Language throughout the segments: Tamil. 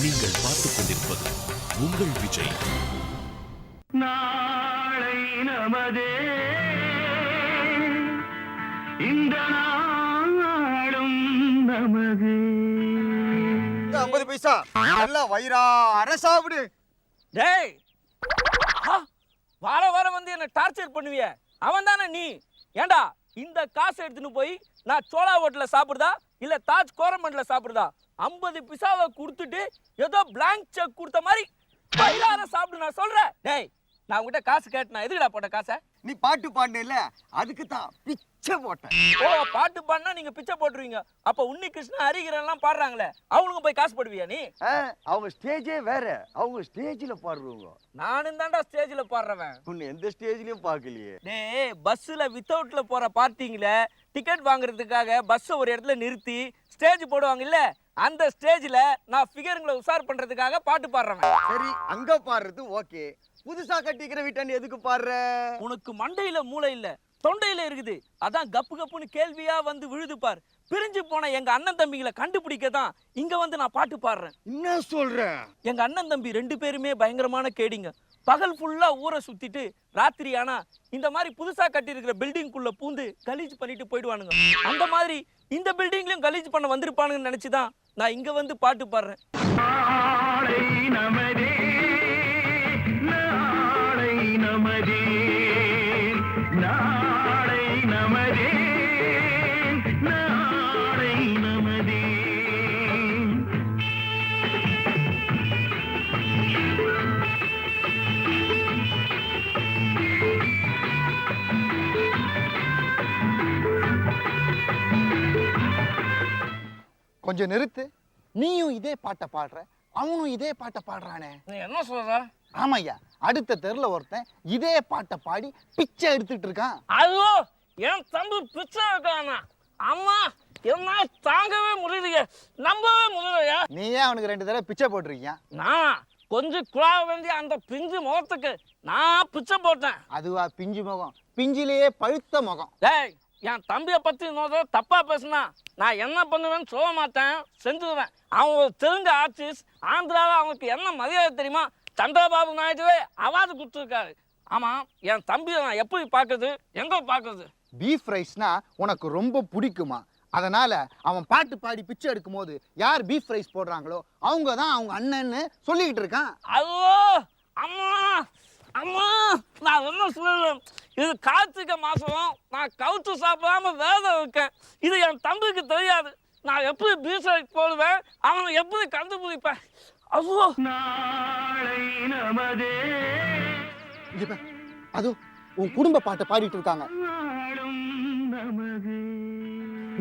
நீங்கள் பார்த்துக் கொண்டிருப்பது உங்கள் விஜய். நாளை நமதே, இந்த நாளும் நமது. 50 பைசா நல்லா வயிறார சாப்பிடு. டேய், வார வாரம் வந்து என்ன டார்ச்சர் பண்ணுவிய, அவன் தானே நீ? ஏண்டா இந்த காசை எடுத்துன்னு போய் நான் சோழா ஹோட்டல்ல சாப்பிடுதா இல்ல தாஜ் கோரமண்ட்ல சாப்பிடுதா? 50 பைசாவை கொடுத்துட்டு ஏதோ பிளாங்க் செக் கொடுத்த மாதிரி வயிறார சாப்பிடு நான் சொல்றேன். டேய், நான் உங்ககிட்ட காசு கேட்டேன், எதுக்குடா போட்ட காசை? நீ பாட்டு பாடுன அதுக்கு தான் பிச்சை போட்டேன். ஓ, பாட்டு பாடினா நீங்க பிச்சை போட்டுருவீங்க. அப்ப உன்னி கிருஷ்ணன் ஹரிகிரன் எல்லாம் பாடுறாங்களே, அவனுக்கு போய் காசு போடுவியா நீ? அவங்க ஸ்டேஜே வேற, அவங்க ஸ்டேஜ்ல பாடுறவங்க. நானும் தான்டா ஸ்டேஜ்ல பாடுறவன். உன்னை எந்த ஸ்டேஜ்லயும் பார்க்கலையே. டேய், பஸ்ல வித்தவுட்ல போற பார்ட்டிங்கள டிக்கெட் வாங்குறதுக்காக பஸ் ஒரு இடத்துல நிறுத்தி ஸ்டேஜ் போடுவாங்க இல்ல, அந்த ஸ்டேஜ்ல நான் ஃபிகருங்களை உசார் பண்றதுக்காக பாட்டு பாடுறேன். சரி, அங்க பாடுறது ஓகே. புதுசா கட்டிக்கிற வீட்டாண்டி எதுக்கு பாடுற? உனக்கு மண்டையில மூளை இல்ல, தொண்டையில இருக்குது. அதான் கப்பு கப்புன்னு கேள்வியா வந்து விழுது பார். பிரிஞ்சு போன எங்க அண்ணன் தம்பிகளை கண்டுபிடிக்க தான் இங்க வந்து நான் பாட்டு பாடுறேன். என்ன சொல்ற? எங்க அண்ணன் தம்பி 2 பேருமே பயங்கரமான கேடிங்க. பகல் ஃபுல்லா ஊரை சுத்திட்டு ராத்திரி ஆனா இந்த மாதிரி புதுசா கட்டி இருக்கிற பில்டிங்குள்ள பூந்து கலீஜ் பண்ணிட்டு போயிடுவானுங்க. அந்த மாதிரி இந்த பில்டிங்லயும் கலீஜ் பண்ண வந்திருப்பானுங்கன்னு நினைச்சுதான் நான் இங்க வந்து பாட்டு பாடுறேன். நாளை நமதே, நாளை நமதே, நாளை நமதே, நாளை நமதே. கொஞ்சம் நிறுத்து. நீயும் இதே பாட்டை பாடுற, அவனும் இதே பாட்டை பாடுறானே. நீ என்ன சொல்ற? ஆமாய்யா, அடுத்த தெருல ஒருத்தன் இதே பாட்டை பாடி பிச்சை எடுத்துட்டு இருக்கான். ஐயோ, என் தம்பி பிச்சை இருக்கானா? அம்மா, என்ன தாங்கவே முடியலையே, நம்பவே முடியலையா? நீயே அவனுக்கு 2 தடவை பிச்சை போட்டிருக்கியா? நான் கொஞ்சம் குழா வேண்டிய அந்த பிஞ்சு முகத்துக்கு நான் பிச்சை போட்டேன். அதுவா பிஞ்சு முகம்? பிஞ்சிலேயே பழுத்த முகம். டேய், என் தம்பியை பத்தி இன்னொரு தப்பா பேசுனா நான் என்ன பண்ணுவேன்னு சொல்ல மாட்டேன், செஞ்சுடுவேன். அவன் ஒரு தெலுங்கு ஆர்டிஸ்ட். ஆந்திராவில் அவனுக்கு என்ன மரியாதை தெரியுமா? சந்திரபாபு நாயுடுவே அவார்டு கொடுத்துருக்காரு. ஆமா, என் தம்பியை நான் எப்படி பார்க்கறது, எங்க பார்க்கறது? பீஃப் ரைஸ்னா உனக்கு ரொம்ப பிடிக்குமா? அதனால அவன் பாட்டு பாடி பிச்சை எடுக்கும் போது யார் பீஃப் ரைஸ் போடுறாங்களோ அவங்க தான் அவங்க அண்ணன்னு சொல்லிக்கிட்டு இருக்கான். ஐயோ, அம்மா அம்மா, நான் என்ன சொல்லுவேன்? இது கார்த்திகை மாசம், நான் கவுச்சு சாப்பிடாம வேலை இருக்கேன். இது என் தம்பிக்கு தெரியாது. நான் எப்படி பீஃப் ரைஸ் போடுவேன், அவனை எப்படி கண்டுபிடிப்பேன்? ஐயோ, நாளை நமதே, அது உன் குடும்ப பாட்டை பாடிட்டு இருக்காங்க. நாளும் நமது.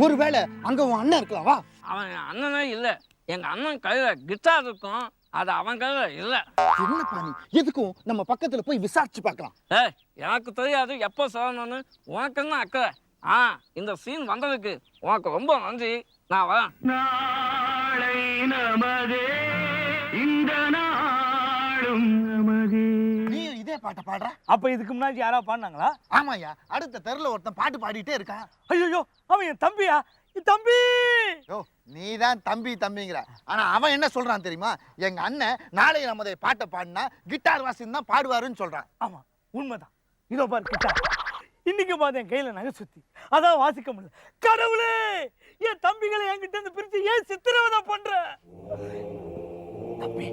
ஒருவேளை அங்க உன் அண்ணன் இருக்கலாவா? அவன் என் அண்ணனே இல்லை. எங்க அண்ணன் கையில கிட்டார் இருக்கும், அது அவன் கையில இல்லை. என்னப்பா நீ? எதுக்கும் நம்ம பக்கத்துல போய் விசாரிச்சு பார்க்கலாம். ஏய், எனக்கு தெரியாது எப்போ சொல்லணும்னு. உனக்கு என்ன அக்கறை? இந்த சீன் வந்ததுக்கு உனக்கு ரொம்ப நன்றி. நான் வரேன். நாளை நமதே, இந்த நாளும் நமதே. நீயும் இதே பாட்டை பாடுற? அப்ப இதுக்கு முன்னாடி யாரா பாடினாங்களா? ஆமாய்யா, அடுத்த தெருல ஒருத்தன் பாட்டு பாடிட்டே இருக்கான். ஐயோ, அவன் என் தம்பியா? என் தம்பி! நீ தான் தம்பி தம்பிங்கிற, ஆனா அவன் என்ன சொல்றான் தெரியுமா? எங்க அண்ணன் நாளை நமதை பாட்டை பாடினா கிட்டார் வாசின்னு தான் பாடுவாருன்னு சொல்றான். ஆமா, உண்மைதான். இதோ பாரு கிட்டார். இன்னைக்கு பாத்து என் கையில நகை சுத்தி, அதான் வாசிக்க முடியல. கடவுளே, என் தம்பிகளை என்கிட்ட இருந்து பிரிச்சு ஏன் சித்திரவதை பண்ற? தம்பி,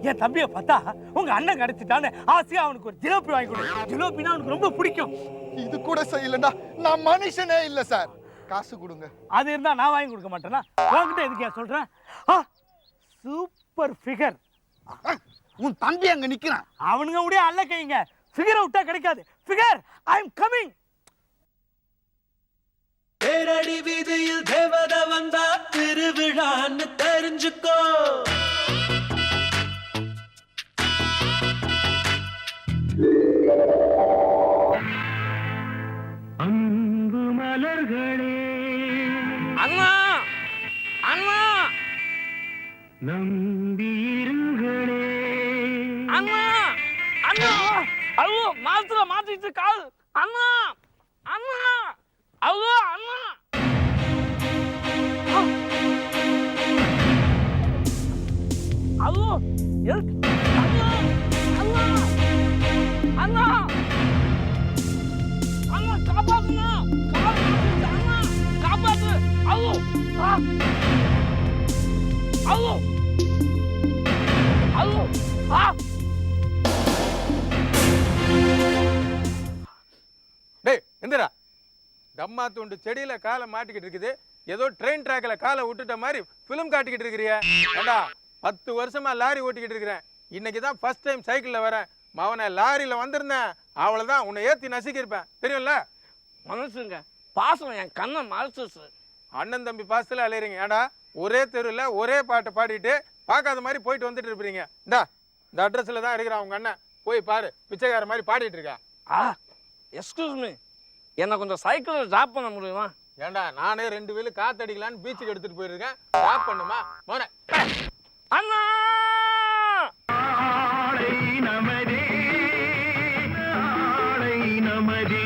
என் தம்பியை பார்த்தா உங்க அண்ணன் கிடைச்சிட்டான்னு ஆசையா அவனுக்கு ஒரு ஜிலேபி வாங்கி கொடு. ஜிலேபினா அவனுக்கு ரொம்ப பிடிக்கும். இது கூட செய்யலண்டா, நான் மனுஷனே இல்ல சார். காசு கொடுங்க. அது இருந்தா நான் வாங்கி கொடுக்க மாட்டேனா? உன்கிட்ட எதுக்கு சொல்றேன்? Super figure. உன் தம்பி அங்க நிக்கிறான். அவனுங்க உடைய அல்ல கைங்க. ஃபிகரை விட்டா கிடைக்காது. Figure, I am coming. பேரடி வீதியில் தேவதை வந்தா திருவிழான்னு தெரிஞ்சுக்கோ. அன்பு மலர்களே, அண்ணா அண்ணா, நம்பியிருங்களே. அண்ணா அண்ணா, ஐயோ, மாத்திர மாத்திட்டு கால். அண்ணா அண்ணா, ஐயோ அண்ணா. ஐயோ எதுக்கு அண்ணா அண்ணா அண்ணா அண்ணா காப்பாத்துண்ணா அண்ணா காப்பாத்து ஐயோ ஐயோ ஐயோ டேய் எந்திரா தம்மா துண்டு செடியில காலை மாட்டிக்கிட்டு இருக்குது ஏதோ ட்ரெயின் ட்ராக்ல காலை விட்டுட்ட மாதிரி ஃபிலிம் காட்டிக்கிட்டு இருக்கிறிய ஏண்டா 10 வருஷமா லாரி ஓட்டிக்கிட்டு இருக்கிறேன் இன்னைக்கு தான் ஃபர்ஸ்ட் டைம் சைக்கிள்ல வரேன் மவனை லாரியில வந்திருந்தேன் அவ்வளவுதான் உன்னை ஏத்தி நசுக்கியிருப்பேன் தெரியும்ல மனசுங்க பாசம் என் கண்ணை மறைச்சிச்சு அண்ணன் தம்பி பாசத்துல அலையிறீங்க ஏண்டா ஒரே தெருவில் ஒரே பாட்டை பாடிட்டு பார்க்காத மாதிரி போயிட்டு வந்துட்டு இருப்பீங்க இந்த அட்ரஸ்ல தான் இருக்கிறான் உங்க அண்ணன் போய் பாரு பிச்சைக்கார மாதிரி பாடிட்டு இருக்கா எக்ஸ்கியூஸ் மீ என்னை கொஞ்சம் சைக்கிளில் ட்ராப் பண்ண முடியுமா ஏண்டா நானே 2 வீலு காத்தடிக்கலான்னு பீச்சுக்கு எடுத்துட்டு போயிருக்கேன் ட்ராப் பண்ணுமா மோனே அண்ணா நாளை நமதே நாளை நமதே.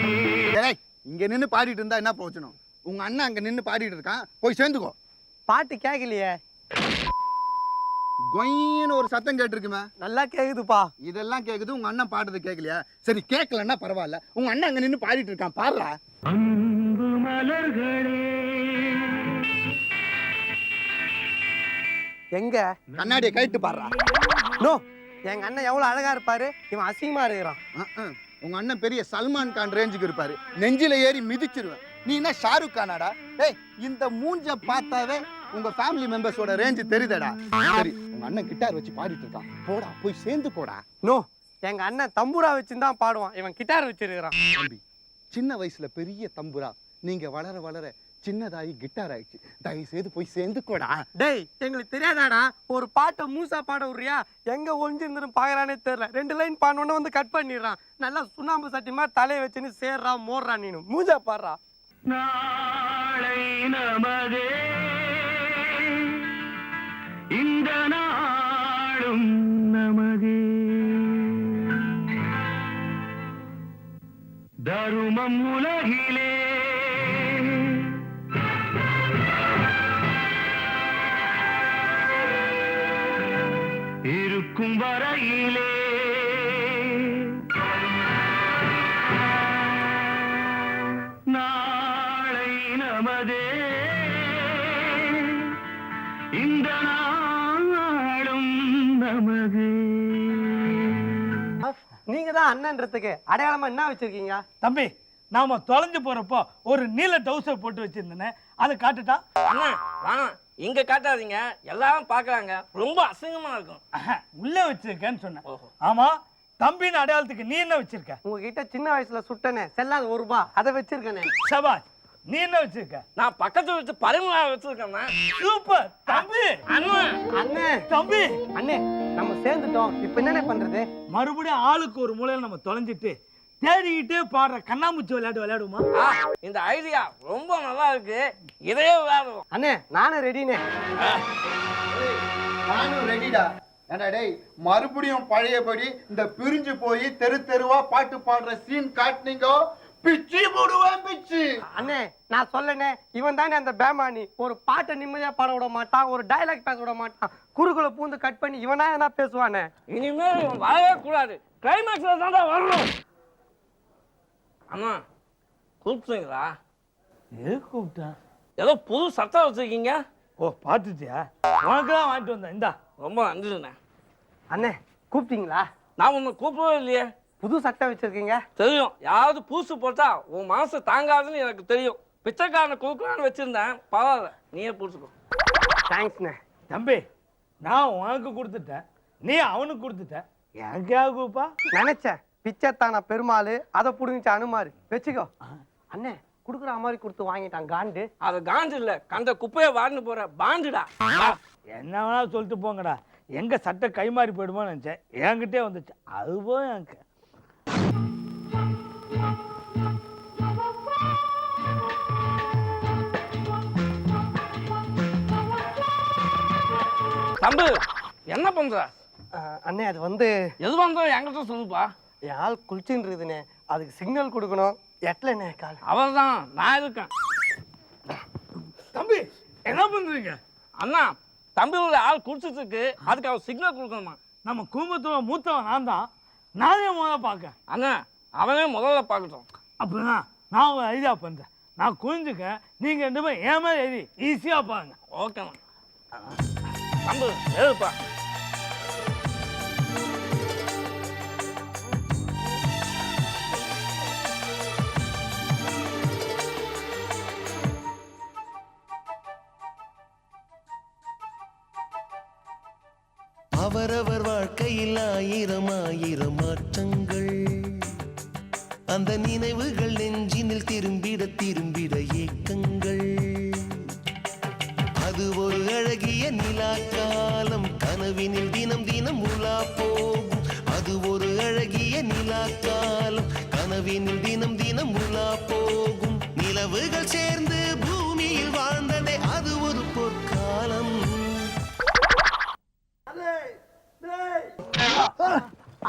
டேய் இங்க நின்னு பாடிட்டு இருந்தா என்ன பிரயோஜனம்? உங்க அண்ணன் அங்க நின்னு பாடிட்டு இருக்கான், போய் சேர்ந்துக்கோ. பாட்டு கேட்கலையே. கொயின்னு ஒரு சத்தம் கேட்டிருக்குமே. நல்லா கேக்குதுப்பா. இதெல்லாம் கேக்குது, உங்க அண்ணன் பாடுறது கேட்கலையா? சரி கேட்கலன்னா பரவாயில்ல, உங்க அண்ணன் அங்க நின்னு பாடிட்டு இருக்கான், பாடுறா. அன்பு மலர்களே எங்க கண்ணாடியை கைட்டு பாடுறா. நோ, எங்க அண்ணன் எவ்வளவு அழகா இருப்பாரு, இவன் அசிங்கமா இருக்கிறான். உங்க அண்ணன் பெரிய சல்மான் கான் ரேஞ்சுக்கு இருப்பாரு, நெஞ்சில ஏறி மிதிச்சிருவேன். நீ என்ன ஷாருக் கானாடா? ஏய் இந்த மூஞ்ச பார்த்தாவே உங்க ஃபேமிலி மெம்பர்ஸோட ரேஞ்ச் தெரியுதடா. சரி உங்க அண்ணன் கிட்டார் வச்சு பாடிட்டு இருக்கான், போடா போய் சேர்ந்து போடா. நோ, எங்க அண்ணன் தம்புரா வச்சுதான் பாடுவான், இவன் கிட்டார் வச்சிருக்கிறான். தம்பி சின்ன வயசுல பெரிய தம்புரா, நீங்க வளர வளர சின்னதாகி கிட்டார் ஆயிடுச்சு, தயவு செய்து போய் சேர்ந்துக்கோடா. டேய் எங்களுக்கு தெரியாதாடா, ஒரு பாட்டை மூசா பாட விடுறியா? எங்க ஒளிஞ்சிருந்து பாக்குறானே தெரியல. 2 லைன் பாடணுன்னு வந்து கட் பண்ணிடுறான். நல்லா சுண்ணாம்பு சட்டி மாதிரி தலையை வச்சுன்னு சேர்றான் மோடுறான். நீனு மூசா பாடுறா. நாளை நமதே இந்த நாளும் நமதே தருமம் உலகிலே இருக்கும் வரையிலே நாளை நமதே இந்த நாளும் நமதே. நீங்க தான் அண்ணன்றதுக்கு அடையாளமா என்ன வச்சிருக்கீங்க? தம்பி, நாம தொலைஞ்சு போறப்போ ஒரு நீல டவுசர் போட்டு வச்சிருந்தேனே, அதை காட்டுட்டா? அண்ணா வாங்க, இங்க காட்டாதீங்க, எல்லாரும் பாக்குறாங்க, ரொம்ப அசிங்கமா இருக்கும். உள்ள வச்சிருக்கேன்னு சொன்னேன். ஆமா, தம்பின்னு அடையாளத்துக்கு நீ என்ன வச்சிருக்க? உங்ககிட்ட சின்ன வயசுல சுட்டனே செல்லாத ₹1, அதை வச்சிருக்கனே. சபாஷ், நீ என்ன வச்சிருக்க? நான் பக்கத்து வச்சு பரிமுறை வச்சிருக்கேன். சூப்பர் தம்பி. அண்ணா அண்ணே தம்பி, அண்ணே நம்ம சேர்ந்துட்டோம், இப்ப என்னென்ன பண்றது? மறுபடியும் ஆளுக்கு ஒரு மூலையில நம்ம தொலைஞ்சிட்டு தேடிக்கிட்டே பாடுற கண்ணாமூச்சி விளையாட்டு விளையாடுமா? இந்த ஐடியா ரொம்ப நல்லா இருக்கு, இதையே விளையாடுவோம். அண்ணே நானே ரெடினே. நானும் ரெடிடா. ஏண்டா டேய், மறுபடியும் பழையபடி இந்த பிரிஞ்சு போய் தெரு தெருவா பாட்டு பாடுற சீன் காட்டுனீங்க, பிச்சி போடுவேன் பிச்சி. அண்ணே நான் சொல்லனே, இவன் தானே அந்த பேமானி. ஒரு பாட்டை நிம்மதியா பாட விட மாட்டான், ஒரு டயலாக் பேச விட மாட்டான். குறுக்குள்ள பூந்து கட் பண்ணி இவனா என்ன பேசுவானே. இனிமேல் இவன் வரவே கூடாது, கிளைமேக்ஸ்ல தான் வரணும். அண்ணா கூப்பிட்டீங்களா? எது கூப்பிட்டேன்? ஏதோ புது சட்டம் வச்சிருக்கீங்க. ஓ பார்த்துட்டியா? உனக்கு தான் வாங்கிட்டு வந்தேன், இந்தா. ரொம்ப நன்றிண்ணே. அண்ணே கூப்பிட்டீங்களா? நான் உன்னை கூப்பிடவே இல்லையே. புது சட்டை வச்சிருக்கீங்க தெரியும், யாராவது பூசு போட்டா உன் மனசு தாங்காதுன்னு எனக்கு தெரியும். பிச்சைக்காரனை கொடுக்கலான்னு வச்சிருந்தேன், பரவாயில்ல நீயே பூசுக்கோ. தேங்க்ஸ்ண்ணே. தம்பி, நான் உனக்கு கொடுத்துட்டேன், நீ அவனுக்கு கொடுத்துட்ட, எனக்கு யாரு கூப்பா? நினைச்சேன் பிச்சைத்தான பெருமாள், அதை புடுங்கிச்சு அனுமாரு. வச்சுக்கோ அண்ணே. குடுக்குற மாதிரி கொடுத்து வாங்கிட்டான் காண்டு. அது காண்டு இல்ல, கண்ட குப்பையை வாழ்ந்து போற பாண்டுடா. என்ன வேணா சொல்லிட்டு போங்கடா. எங்க சட்டை கை மாறி போயிடுமோன்னு நினைச்சேன், என்கிட்டே வந்துச்சு. அது போய் எனக்கு தம்பு என்ன பண்ற? அண்ணே அது வந்து எது வந்தோம் என்கிட்ட சொல்லுப்பா. என் ஆள் குளிச்சுன்னு இருக்குதுண்ணே, அதுக்கு சிக்னல் கொடுக்கணும். எட்டலண்ணே கால். அவர் தான், நான் இருக்கேன். தம்பி என்ன பண்றீங்க? அண்ணா தம்பியோட ஆள் குடிச்சிட்டு இருக்கு, அதுக்கு அவன் சிக்னல் கொடுக்கணுமா? நம்ம குடும்பத்தோட மூத்தவன் நான் தான், நானே முதல்ல பார்க்க. அண்ணா அவனே முதல்ல பார்க்கட்டும். அப்படின்னா நான் ஒரு ஐடியா பண்ணுறேன். நான் குனிஞ்சுக்க, நீங்கள் 2 பேரும் ஏன் மேலே எழுதி ஈஸியாக பாருங்க. ஓகேண்ணா. தம்பி எழுதுப்பா. அவரவர் வாழ்க்கையில் ஆயிரம் ஆயிரம் மாற்றங்கள், அந்த நினைவுகள் நெஞ்சினில் திரும்பிட திரும்பிட ஏக்கங்கள். அது ஒரு அழகிய நிலாக்காலம், கனவினில் தினம் தினம் உலா போகும். அது ஒரு அழகிய நிலாக்காலம், கனவினில் தினம் தினம் உலா போகும். நிலவுகள் சேர்ந்து பூமியில் வாழ்ந்ததே அது ஒரு பொற்காலம்.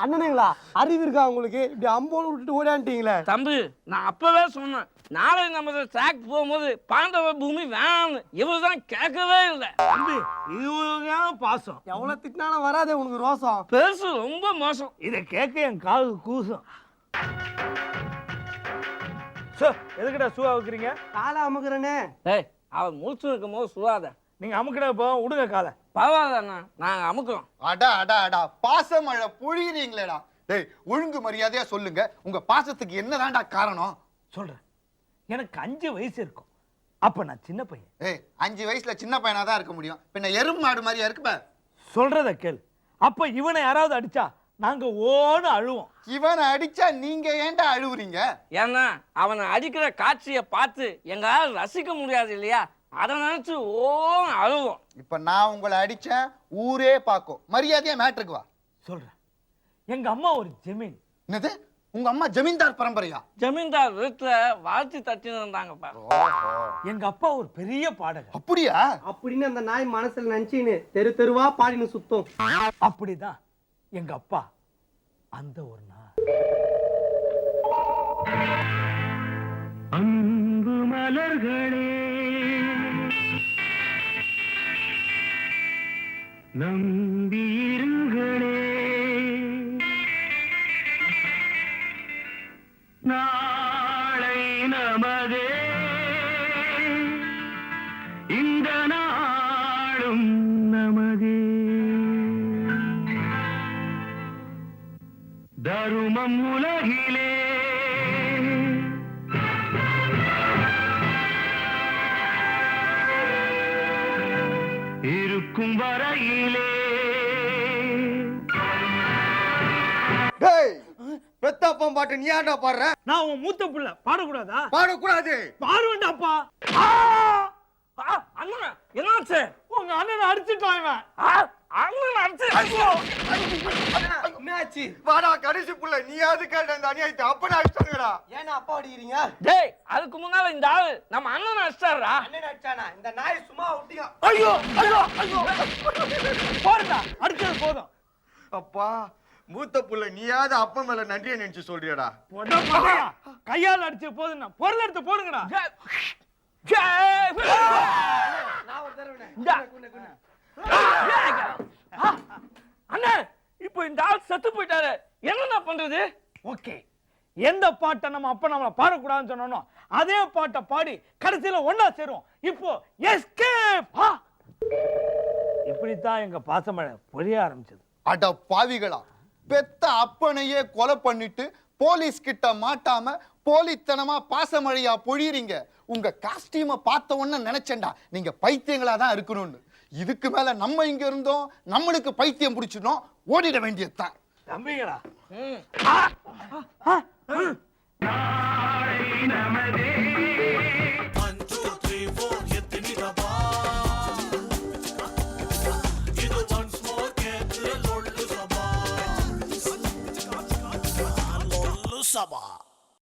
அண்ணனுங்களா, அறிவு இருக்கா உங்களுக்கு? இப்படி அம்போன்னு விட்டுட்டு ஓடான்ட்டீங்களே. தம்பி நான் அப்பவே சொன்னேன், நாளை நம்ம ட்ராக் போகும்போது பாண்டவ பூமி வேணாம்னு. இவர் தான் கேட்கவே இல்லை. தம்பி இது ஒரு பாசம். எவ்வளவு திட்டினாலும் வராதே உனக்கு ரோசம். பெருசு ரொம்ப மோசம். இதை கேட்க என் காது கூசும். சார் எதுக்கிட்ட ஷூ வைக்கிறீங்க? காலை அமுக்குறனே. ஏய் அவன் முடிச்சு இருக்கும் போது சுவாத நீங்கள் அமுக்கிட போ, விடுங்க காலை. பரவாயில்லண்ணா, நாங்கள் அமுக்கிறோம். அடா அடா அடா, பாசமழை பொழியறீங்களேடா. டேய், ஒழுங்கு மரியாதையா சொல்லுங்க, உங்க பாசத்துக்கு என்னதான்டா காரணம்? சொல்கிறேன். எனக்கு 5 வயசு இருக்கும். அப்போ நான் சின்ன பையன். ஏய், 5 வயசுல சின்ன பையனா தான் இருக்க முடியும். பின்ன எறும்பு மாடு மாதிரியா இருக்குப்ப. சொல்கிறத கேள். அப்போ இவனை யாராவது அடித்தா நாங்கள் ஓடு அழுவோம். இவனை அடிச்சா நீங்க ஏன்டா அழுவுறீங்க? ஏன்னா அவனை அடிக்கிற காட்சியை பார்த்து எங்களால் ரசிக்க முடியாது இல்லையா, அதை நினைச்சு அழுவோம். இப்ப நான் உங்களை அடிச்சேன், ஊரே பார்க்கும். மரியாதையா மேட்ருக்கு வா. சொல்கிறேன். எங்கள் அம்மா ஒரு ஜமீன். என்னது, உங்க அம்மா ஜமீன்தார் பரம்பரையா? ஜமீன்தார் வீட்டுல வாழ்த்தி தட்டின்னு இருந்தாங்கப்பா. எங்கள் அப்பா ஒரு பெரிய பாடகர். அப்படியா? அப்படின்னு அந்த நாய் மனசுல நினைச்சின்னு தெரு தெருவா பாடின்னு சுத்தம். அப்படிதான் எங்க அப்பா அந்த ஒரு நாள் அன்பு மலர்களே நம்பியிருங்களே, நாளை நமதே, இந்த நாளும் நமதே. தருமம் உலகிலே இருக்கும் வரையிலே. டேய், பெத்தப்பம் பாட்டு நீ ஏன்டா பாடுற? நான் உன் மூத்த பிள்ளை, பாடக்கூடாதா? பாடக்கூடாது. பாடுவேண்டாப்பா. அண்ணா என்னாச்சு? உங்க அண்ணனை அடிச்சுட்டான் இவன். அண்ணன் அடிச்சு என்னாச்சு? வாடா கடைசி புள்ள, நீயாவது கேட்ட இந்த அநியாயத்தை அப்ப நான் அடிச்சுடுங்கடா. ஏன்னா அப்பா அடிக்கிறீங்க? டேய் அதுக்கு முன்னால இந்த ஆளு நம்ம அண்ணன் அடிச்சாரா? அண்ணன் அடிச்சானா? இந்த நாய் சும்மா விட்டீங்க. ஐயோ ஐயோ ஐயோ, போறா, அடிச்சது போதும். அப்பா, மூத்த புள்ள நீயாவது அப்பா மேல நன்றியை நினைச்சு சொல்றியடா. கையால் அடிச்ச போதும், பொருள் எடுத்து போடுங்கடா. நான் ஒரு தடவை அண்ணா இப்போ இந்த ஆள் செத்து போயிட்டாரு, என்ன பண்றது? ஓகே, எந்த பாட்டை நம்ம அப்ப நம்மள பாடக்கூடாதுன்னு சொன்னோம், அதே பாட்டை பாடி கடைசியில ஒன்னா சேருவோம். இப்போ எஸ்கேப். இப்படித்தான் எங்க பாசமழை பொழிய ஆரம்பிச்சது. அட பாவிகளா, பெத்த அப்பனையே கொலை பண்ணிட்டு போலீஸ் கிட்ட மாட்டாம போலித்தனமா பாசமழையா பொழியறீங்க. உங்க காஸ்டியூமை பார்த்த உடனே நினைச்சேன்டா நீங்க பைத்தியங்களா தான் இருக்கணும்னு. இதுக்கு மேல நம்ம இங்க இருந்தோம், நம்மளுக்கு பைத்தியம் பிடிச்சிடும், ஓடிட வேண்டியதுதான். தம்பிங்களா, நாளை நமதே.